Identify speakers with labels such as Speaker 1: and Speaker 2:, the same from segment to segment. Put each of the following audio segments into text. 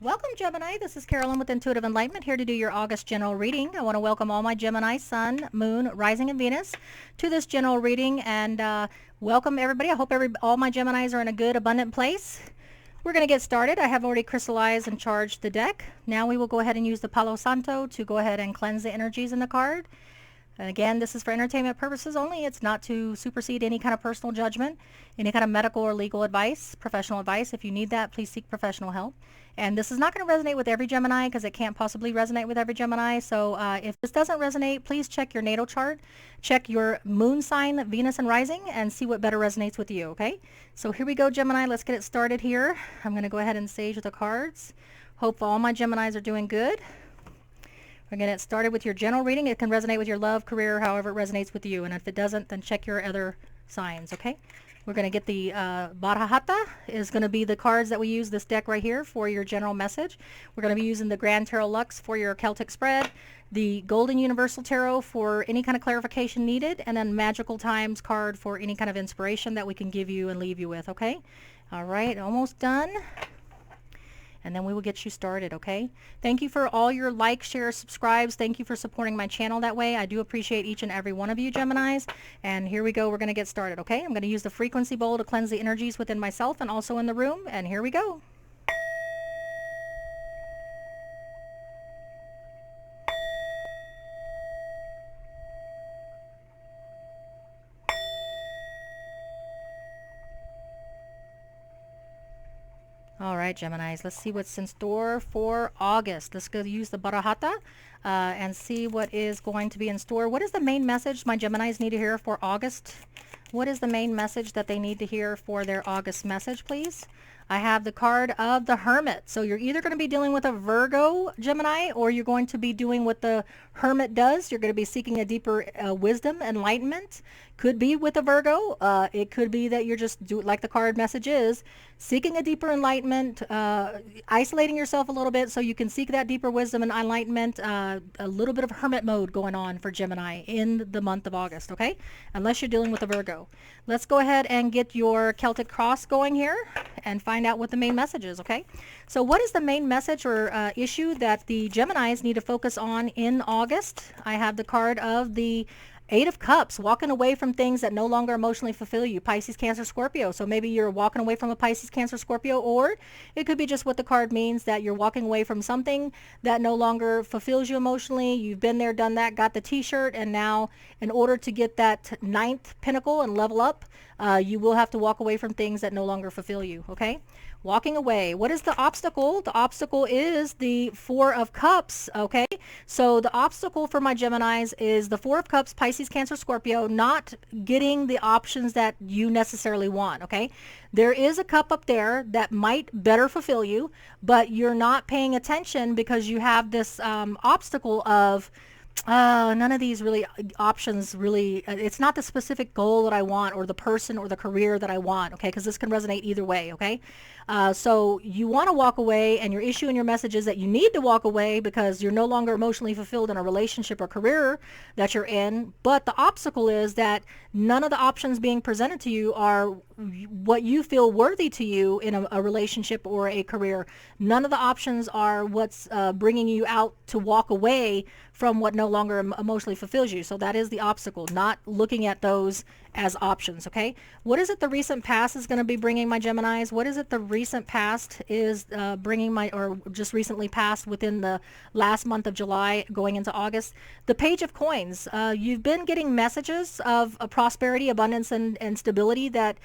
Speaker 1: Welcome, Gemini. This is Carolyn with Intuitive Enlightenment, here to do your August general reading. I want to welcome all my Gemini, Sun, Moon, Rising, and Venus to this general reading, and welcome everybody. I hope all my Geminis are in a good, abundant place. We're going to get started. I have already crystallized and charged the deck. Now we will go ahead and use the Palo Santo to go ahead and cleanse the energies in the card. And again, this is for entertainment purposes only. It's not to supersede any kind of personal judgment, any kind of medical or legal advice, professional advice. If you need that, please seek professional help. And this is not going to resonate with every Gemini because it can't possibly resonate with every Gemini. So if this doesn't resonate, please check your natal chart, check your moon sign, Venus and rising, and see what better resonates with you, okay? So here we go, Gemini. Let's get it started here. I'm going to go ahead and sage the cards. Hope all my Geminis are doing good. We're going to get started with your general reading. It can resonate with your love, career, however it resonates with you. And if it doesn't, then check your other signs, okay? We're going to get the Barahata is going to be the cards that we use this deck right here for your general message. We're going to be using the Grand Tarot Lux for your Celtic spread, the Golden Universal Tarot for any kind of clarification needed, and then Magical Times card for any kind of inspiration that we can give you and leave you with, okay? All right, almost done. And then we will get you started, okay? Thank you for all your likes, shares, subscribes. Thank you for supporting my channel that way. I do appreciate each and every one of you, Geminis. And here we go. We're going to get started, okay? I'm going to use the frequency bowl to cleanse the energies within myself and also in the room. And here we go. All right, Geminis, let's see what's in store for August. Let's go use the Barahata and see what is going to be in store. What is the main message my Geminis need to hear for August? What is the main message that they need to hear for their August message, please? I have the card of the Hermit. So you're either going to be dealing with a Virgo Gemini, or you're going to be doing what the Hermit does. You're going to be seeking a deeper wisdom, enlightenment. Could be with a Virgo. It could be that you're just, like the card message is, seeking a deeper enlightenment, isolating yourself a little bit so you can seek that deeper wisdom and enlightenment. A little bit of hermit mode going on for Gemini in the month of August, okay? Unless you're dealing with a Virgo. Let's go ahead and get your Celtic cross going here and find out what the main message is, okay? So what is the main message or issue that the Geminis need to focus on in August? I have the card of the Eight of Cups, walking away from things that no longer emotionally fulfill you. Pisces, Cancer, Scorpio. So maybe you're walking away from a Pisces, Cancer, Scorpio, or it could be just what the card means, that you're walking away from something that no longer fulfills you emotionally. You've been there, done that, got the t-shirt, and now in order to get that ninth pinnacle and level up, you will have to walk away from things that no longer fulfill you, okay? Walking away. What is the obstacle? The obstacle is the Four of Cups, okay? So the obstacle for my Geminis is the Four of Cups, Pisces, Cancer, Scorpio, not getting the options that you necessarily want, okay? There is a cup up there that might better fulfill you, but you're not paying attention because you have this obstacle of none of these really options really, it's not the specific goal that I want or the person or the career that I want, okay? Because this can resonate either way, okay? So you want to walk away, and your issue and your message is that you need to walk away because you're no longer emotionally fulfilled in a relationship or career that you're in. But the obstacle is that none of the options being presented to you are what you feel worthy to you in a relationship or a career. None of the options are what's bringing you out to walk away from what no longer emotionally fulfills you. So that is the obstacle, not looking at those as options, okay? What is it the recent past is going to be bringing my Geminis? What is it the recent past is bringing my, or just recently passed within the last month of July going into August? The Page of Coins. You've been getting messages of prosperity, abundance, and stability that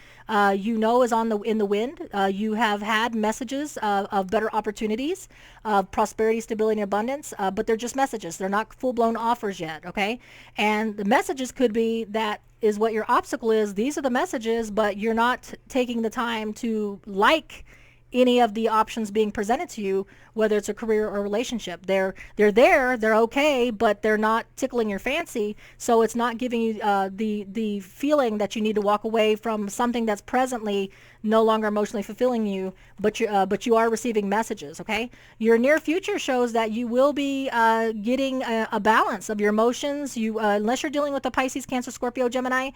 Speaker 1: you know is in the wind. You have had messages of better opportunities, of prosperity, stability, and abundance, but they're just messages. They're not full-blown offers yet, okay? And the messages could be that is what your obstacle is. These are the messages, but you're not taking the time to like any of the options being presented to you, whether it's a career or relationship. They're there, they're okay, but they're not tickling your fancy, so it's not giving you the feeling that you need to walk away from something that's presently no longer emotionally fulfilling you, but you are receiving messages. Okay, your near future shows that you will be getting a balance of your emotions. You unless you're dealing with the Pisces, Cancer, Scorpio, Gemini,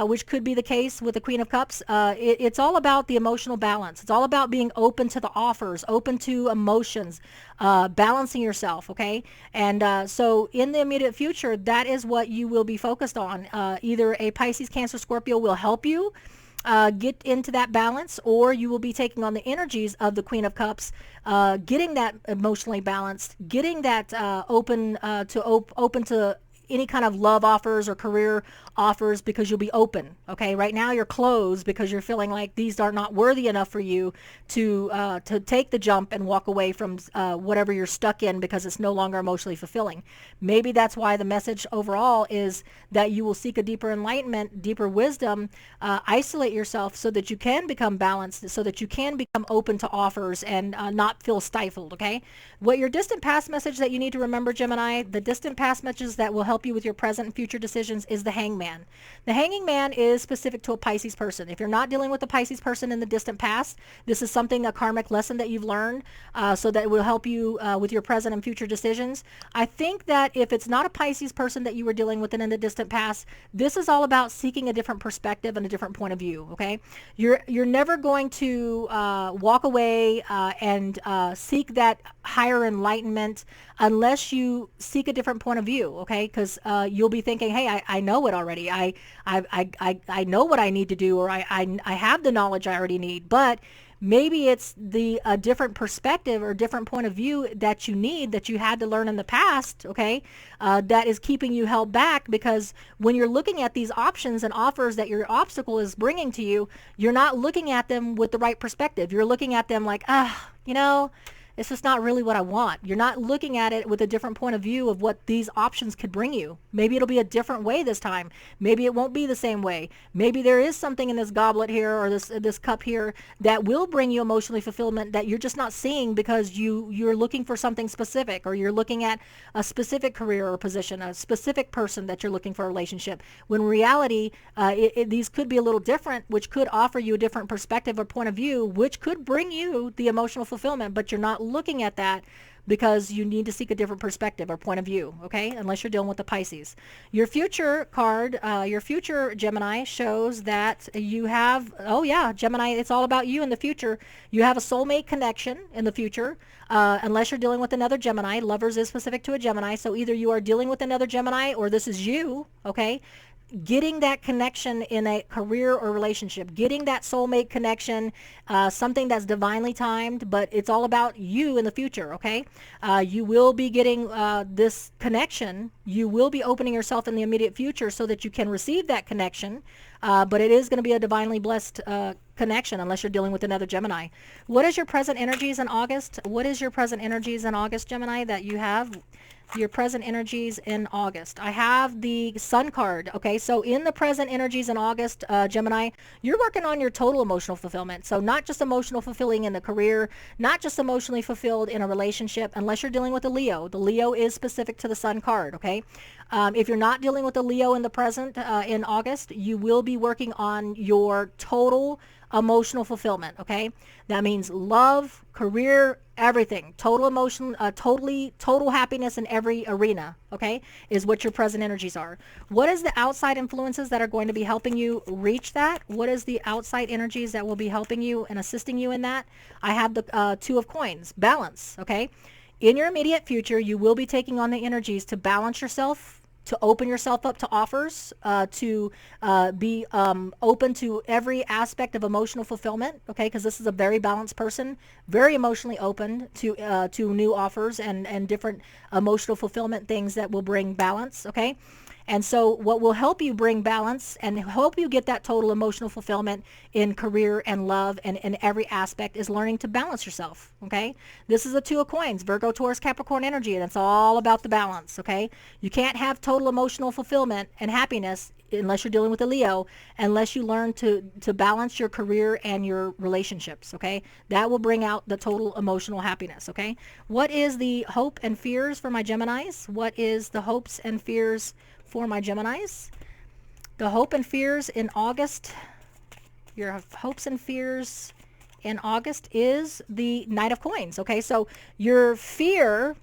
Speaker 1: which could be the case with the Queen of Cups. It's all about the emotional balance. It's all about being open to the offers, open to emotions, balancing yourself. Okay, and so in the immediate future, that is what you will be focused on. Either a Pisces, Cancer, Scorpio will help you get into that balance, or you will be taking on the energies of the Queen of Cups, getting that emotionally balanced, getting that open to any kind of love offers or career offers, because you'll be open. Okay, right now you're closed because you're feeling like these are not worthy enough for you to take the jump and walk away from whatever you're stuck in, because it's no longer emotionally fulfilling. Maybe that's why the message overall is that you will seek a deeper enlightenment, deeper wisdom, isolate yourself so that you can become balanced, so that you can become open to offers and not feel stifled. Okay, what your distant past message that you need to remember, Gemini, the distant past messages that will help you with your present and future decisions is the Hangman. The Hanging Man is specific to a Pisces person. If you're not dealing with a Pisces person in the distant past, this is something, a karmic lesson that you've learned, so that it will help you with your present and future decisions. I think that if it's not a Pisces person that you were dealing with in the distant past, this is all about seeking a different perspective and a different point of view. Okay, you're never going to walk away and seek that higher enlightenment unless you seek a different point of view. Okay, because you'll be thinking, hey, I know it already. I know what I need to do, or I have the knowledge I already need. But maybe it's a different perspective or different point of view that you need, that you had to learn in the past. Okay, that is keeping you held back, because when you're looking at these options and offers that your obstacle is bringing to you, you're not looking at them with the right perspective. You're looking at them like, it's just not really what I want. You're not looking at it with a different point of view of what these options could bring you. Maybe it'll be a different way this time. Maybe it won't be the same way. Maybe there is something in this goblet here, or this cup here, that will bring you emotionally fulfillment that you're just not seeing, because you're looking for something specific, or you're looking at a specific career or position, a specific person that you're looking for a relationship. When in reality, these could be a little different, which could offer you a different perspective or point of view, which could bring you the emotional fulfillment, but you're not looking at that because you need to seek a different perspective or point of view. Okay, unless you're dealing with the Pisces. Your future card, your future Gemini, shows that you have, oh yeah, Gemini, it's all about you in the future. You have a soulmate connection in the future, unless you're dealing with another Gemini. Lovers is specific to a Gemini, so either you are dealing with another Gemini, or this is you. Okay, getting that connection in a career or relationship, getting that soulmate connection, something that's divinely timed, but it's all about you in the future. Okay, you will be getting this connection. You will be opening yourself in the immediate future so that you can receive that connection, but it is going to be a divinely blessed connection, unless you're dealing with another Gemini. What is your present energies in August? What is your present energies in August, Gemini, that you have? Your present energies in August. I have the Sun card. Okay, so in the present energies in August, Gemini, you're working on your total emotional fulfillment. So not just emotional fulfilling in the career, not just emotionally fulfilled in a relationship, unless you're dealing with a Leo. The Leo is specific to the Sun card. Okay, if you're not dealing with a Leo in the present in August, you will be working on your total emotional fulfillment. Okay, that means love, career, everything, total emotion, total happiness in every arena. Okay, is what your present energies are. What is the outside influences that are going to be helping you reach that? What is the outside energies that will be helping you and assisting you in that? I have the Two of Coins, balance. Okay, in your immediate future, you will be taking on the energies to balance yourself, to open yourself up to offers, to be open to every aspect of emotional fulfillment. Okay, because this is a very balanced person, very emotionally open to new offers and different emotional fulfillment things that will bring balance. Okay, and so what will help you bring balance and help you get that total emotional fulfillment in career and love and in every aspect is learning to balance yourself. Okay, this is a Two of Coins, Virgo, Taurus, Capricorn energy, and it's all about the balance. Okay, you can't have total emotional fulfillment and happiness unless you're dealing with a Leo, unless you learn to balance your career and your relationships. Okay, that will bring out the total emotional happiness. Okay, what is the hope and fears for my Geminis? What is the hopes and fears for my Geminis? The hope and fears in August. Your hopes and fears in August is the Knight of Coins. Okay, so your fear,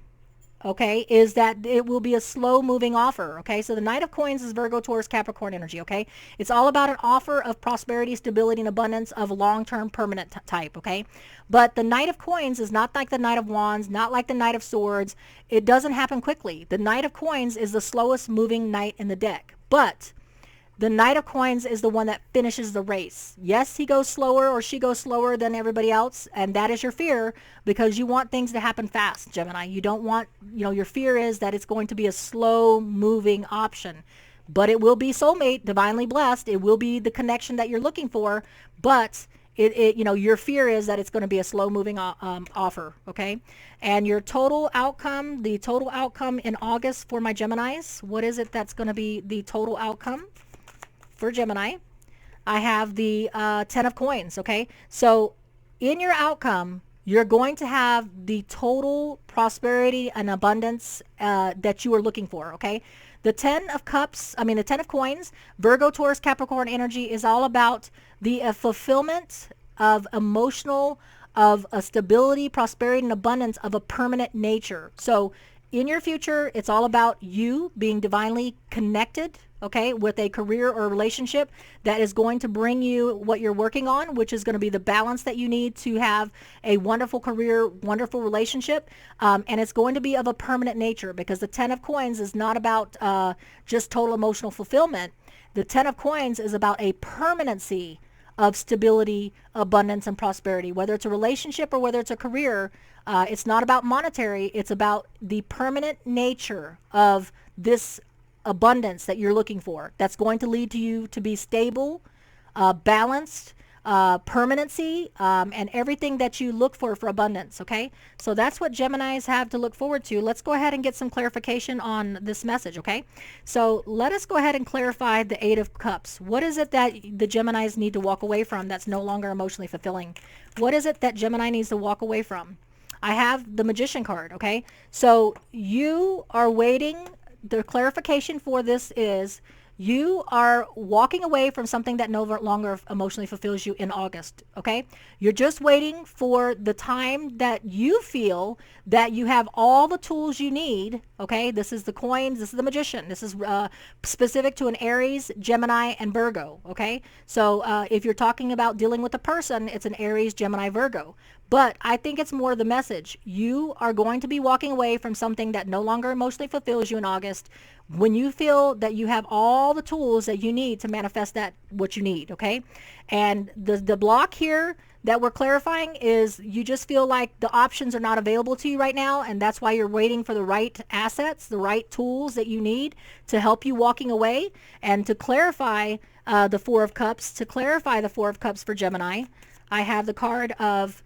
Speaker 1: okay, is that it will be a slow moving offer. Okay, so the Knight of Coins is Virgo, Taurus, Capricorn energy. Okay, it's all about an offer of prosperity, stability, and abundance of long-term permanent type. Okay, but the Knight of Coins is not like the Knight of Wands, not like the Knight of Swords. It doesn't happen quickly. The Knight of Coins is the slowest moving knight in the deck, but the Knight of Coins is the one that finishes the race. Yes, he goes slower or she goes slower than everybody else, and that is your fear because you want things to happen fast, Gemini. You don't want, your fear is that it's going to be a slow moving option. But it will be soulmate, divinely blessed. It will be the connection that you're looking for, but your fear is that it's going to be a slow moving offer, okay? And your total outcome, the total outcome in August for my Geminis, what is it that's going to be the total outcome for Gemini? I have the 10 of Coins, okay? So in your outcome, you're going to have the total prosperity and abundance that you are looking for, okay? The 10 of Coins, Virgo, Taurus, Capricorn energy is all about the fulfillment of emotional, of a stability, prosperity, and abundance of a permanent nature. So in your future, it's all about you being divinely connected, okay, with a career or relationship that is going to bring you what you're working on, which is going to be the balance that you need to have a wonderful career, wonderful relationship. And it's going to be of a permanent nature because the 10 of Coins is not about just total emotional fulfillment. The 10 of Coins is about a permanency of stability, abundance, and prosperity. Whether it's a relationship or whether it's a career, it's not about monetary. It's about the permanent nature of this abundance that you're looking for. That's going to lead to you to be stable, balanced, permanency, and everything that you look for abundance, okay? So that's what Geminis have to look forward to. Let's go ahead and get some clarification on this message, okay? So let us go ahead and clarify the 8 of Cups. What is it that the Geminis need to walk away from that's no longer emotionally fulfilling? What is it that Gemini needs to walk away from? I have the Magician card, okay? So you are waiting. The clarification for this is you are walking away from something that no longer emotionally fulfills you in August, okay? You're just waiting for the time that you feel that you have all the tools you need, okay? This is the Coins, this is the Magician. This is specific to an Aries, Gemini, and Virgo, okay? So if you're talking about dealing with a person, it's an Aries, Gemini, Virgo. But I think it's more the message. You are going to be walking away from something that no longer emotionally fulfills you in August when you feel that you have all the tools that you need to manifest that what you need, okay? And the block here that we're clarifying is you just feel like the options are not available to you right now, and that's why you're waiting for the right assets, the right tools that you need to help you walking away. And to clarify the 4 of Cups, for Gemini, I have the card of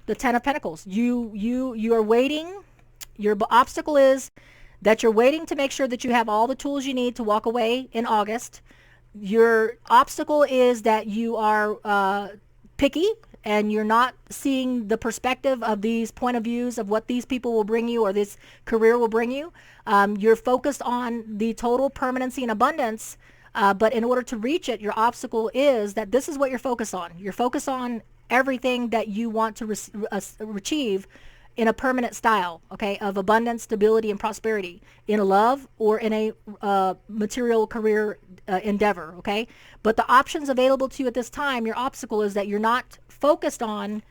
Speaker 1: the 10 of Pentacles. You are waiting. Your obstacle is that you're waiting to make sure that you have all the tools you need to walk away in August. Your obstacle is that you are picky and you're not seeing the perspective of these point of views of what these people will bring you or this career will bring you. You're focused on the total permanency and abundance, but in order to reach it, your obstacle is that this is what you're focused on. You're focused on everything that you want to achieve in a permanent style, okay, of abundance, stability, and prosperity in a love or in a material career endeavor, okay? But the options available to you at this time, your obstacle is that you're not focused on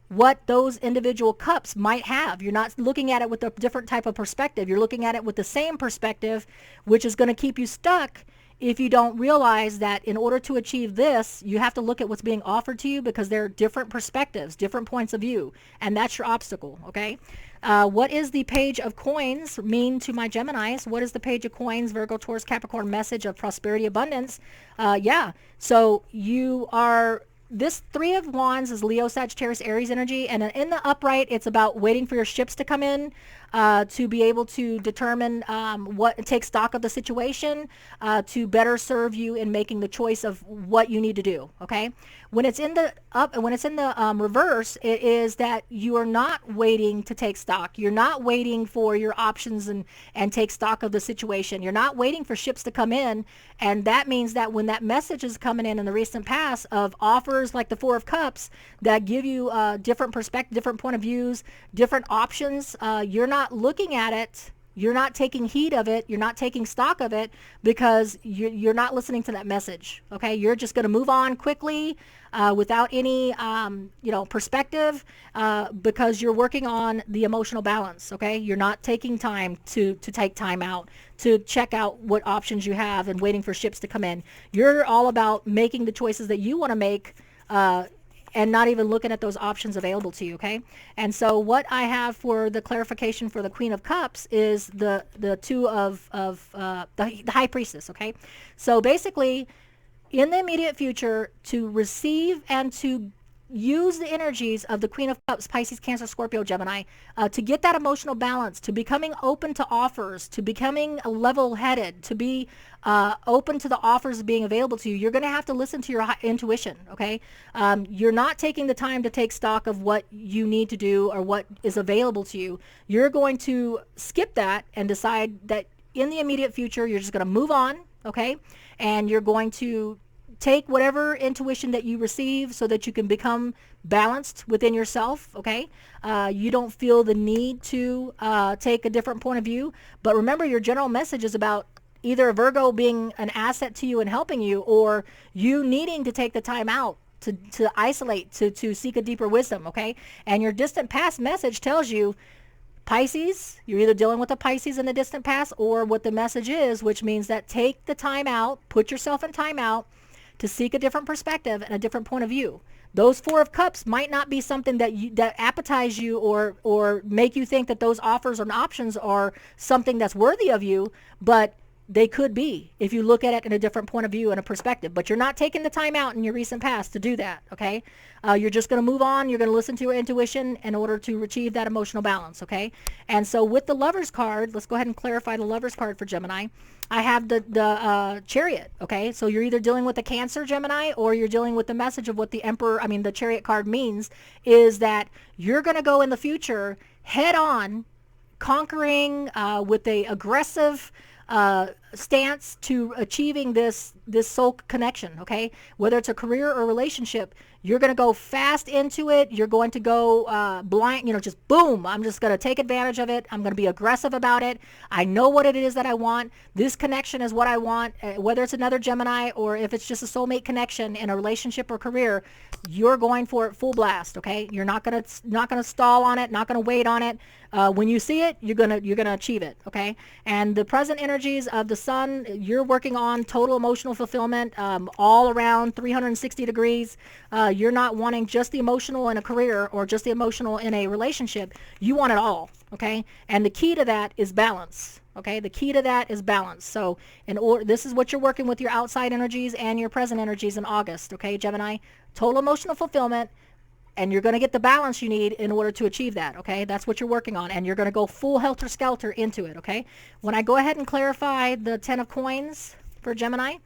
Speaker 1: what those individual cups might have. You're not looking at it with a different type of perspective. You're looking at it with the same perspective, which is going to keep you stuck if you don't realize that in order to achieve this, you have to look at what's being offered to you because there are different perspectives, different points of view, and that's your obstacle, okay? What is the Page of Coins mean to my Geminis? What is the Page of Coins, Virgo, Taurus, Capricorn message of prosperity, abundance? So you are... This 3 of Wands is Leo, Sagittarius, Aries energy, and in the upright, it's about waiting for your ships to come in. to be able to determine take stock of the situation, to better serve you in making the choice of what you need to do. Okay, when it's in the reverse, it is that you are not waiting to take stock. You're not waiting for your options and take stock of the situation. You're not waiting for ships to come in, and that means that when that message is coming in the recent past of offers like the Four of Cups that give you different perspective, different point of views, different options, you're not looking at it. You're not taking heed of it. You're not taking stock of it because you're not listening to that message. Okay, you're just going to move on quickly without any perspective because you're working on the emotional balance. Okay, you're not taking time to take time out to check out what options you have and waiting for ships to come in. You're all about making the choices that you want to make. And not even looking at those options available to you, okay? And so what I have for the clarification for the Queen of Cups is the two of the High Priestess, okay? So basically, in the immediate future, to receive and to use the energies of the Queen of Cups, Pisces, Cancer, Scorpio, Gemini, to get that emotional balance, to becoming open to offers, to becoming level-headed, to be open to the offers being available to you, you're going to have to listen to your intuition, okay? You're not taking the time to take stock of what you need to do or what is available to you. You're going to skip that and decide that in the immediate future, you're just going to move on, okay? And you're going to take whatever intuition that you receive so that you can become balanced within yourself, okay? You don't feel the need to take a different point of view. But remember, your general message is about either a Virgo being an asset to you and helping you, or you needing to take the time out to isolate, to seek a deeper wisdom, okay? And your distant past message tells you, Pisces, you're either dealing with a Pisces in the distant past or what the message is, which means that take the time out, put yourself in time out, to seek a different perspective and a different point of view. Those Four of Cups might not be something that appetize you or make you think that those offers and options are something that's worthy of you, but they could be if you look at it in a different point of view and a perspective. But you're not taking the time out in your recent past to do that, okay? You're just going to move on. You're going to listen to your intuition in order to achieve that emotional balance, okay? And so with the Lovers card, let's go ahead and clarify the Lovers card for Gemini. I have the Chariot, okay? So you're either dealing with the Cancer, Gemini, or you're dealing with the message of what the the Chariot card means is that you're going to go in the future head on, conquering with a aggressive stance to achieving this soul connection, okay? Whether it's a career or relationship, you're going to go fast into it. You're going to go blind, just boom. I'm just going to take advantage of it. I'm going to be aggressive about it. I know what it is that I want. This connection is what I want. Whether it's another Gemini or if it's just a soulmate connection in a relationship or career, you're going for it full blast, okay? You're not going to stall on it, not going to wait on it. When you see it, you're going to achieve it, okay? And the present energies of the Sun, you're working on total emotional fulfillment, all around 360 degrees. You're not wanting just the emotional in a career or just the emotional in a relationship. You want it all, okay? And the key to that is balance, okay? The key to that is balance. So this is what you're working with your outside energies and your present energies in August, okay, Gemini? Total emotional fulfillment, and you're going to get the balance you need in order to achieve that, okay? That's what you're working on, and you're going to go full helter-skelter into it, okay? When I go ahead and clarify the Ten of Coins for Gemini,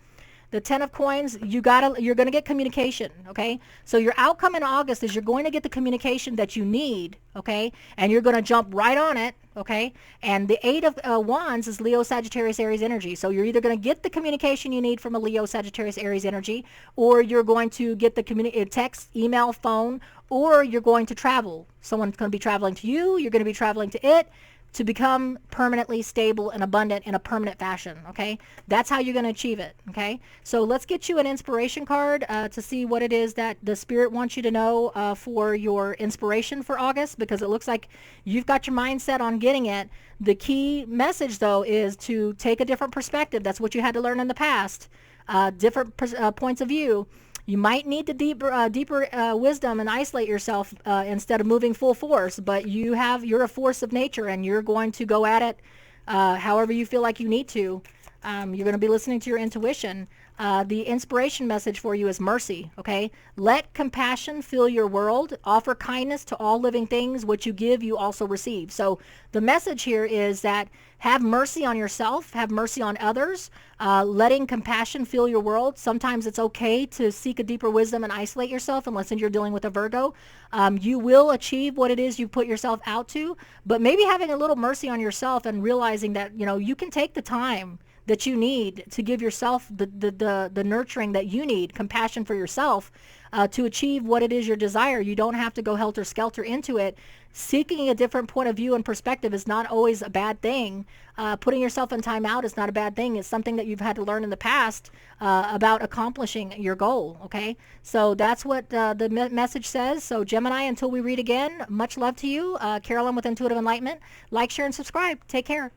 Speaker 1: the Ten of Coins, you're going to get communication, okay? So your outcome in August is you're going to get the communication that you need, okay? And you're going to jump right on it, okay? And the Eight of Wands is Leo, Sagittarius, Aries energy. So you're either going to get the communication you need from a Leo, Sagittarius, Aries energy, or you're going to get the text, email, phone, or you're going to travel. Someone's going to be traveling to you. You're going to be traveling to it, to become permanently stable and abundant in a permanent fashion, okay? That's how you're going to achieve it, okay? So let's get you an inspiration card to see what it is that the Spirit wants you to know for your inspiration for August, because it looks like you've got your mindset on getting it. The key message, though, is to take a different perspective. That's what you had to learn in the past, different points of view. You might need the deeper wisdom and isolate yourself instead of moving full force, but you're a force of nature, and you're going to go at it however you feel like you need to. You're going to be listening to your intuition. The inspiration message for you is mercy, okay? Let compassion fill your world. Offer kindness to all living things. What you give, you also receive. So the message here is that have mercy on yourself, have mercy on others, letting compassion fill your world. Sometimes it's okay to seek a deeper wisdom and isolate yourself, unless you're dealing with a Virgo. You will achieve what it is you put yourself out to, but maybe having a little mercy on yourself and realizing that, you can take the time that you need to give yourself the nurturing that you need, compassion for yourself, to achieve what it is your desire. You don't have to go helter-skelter into it. Seeking a different point of view and perspective is not always a bad thing. Putting yourself in time out is not a bad thing. It's something that you've had to learn in the past about accomplishing your goal, okay? So that's what the message says. So Gemini, until we read again, much love to you. Carolyn with Intuitive Enlightenment. Like, share, and subscribe. Take care.